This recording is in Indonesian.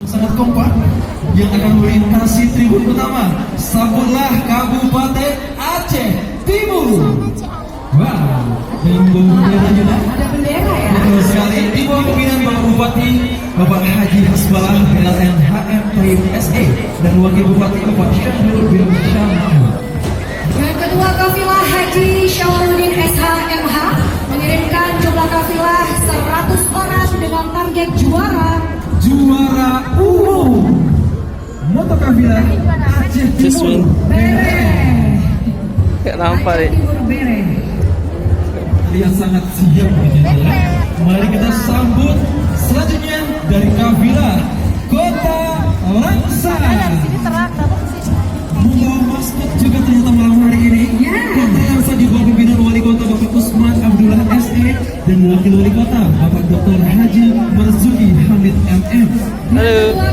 sangat kompak yang akan melintasi tribun utama. Sambutlah Kabupaten Aceh Timur. Wow, dengan bendera juga. Ada bendera ya? Betul sekali. Di bawah pimpinan Bapak Bupati Bapak Haji Hasbalah PLN HM Taib SE dan Wakil Bupati Bapak Syahrul bin Syamah. Yang kedua kafilah Haji Syawarudin SHMH mengirimkan jumlah kafilah 100 orang dengan target juara umum. Moto kafilah Aceh Timur Bere. Gak nampak Aceh deh. Timur Bere. Terlihat sangat siap begitu ya. Mari kita sambut selanjutnya dari kafilah Kota Langsa. Membawa maskot juga ternyata malam hari ini. Kota Langsa di bawah pimpinan Wali Kota Bapak Usman Abdullah SE dan Wakil Wali Kota Bapak Dr. Haji Marzuki Hamid MM. Halo.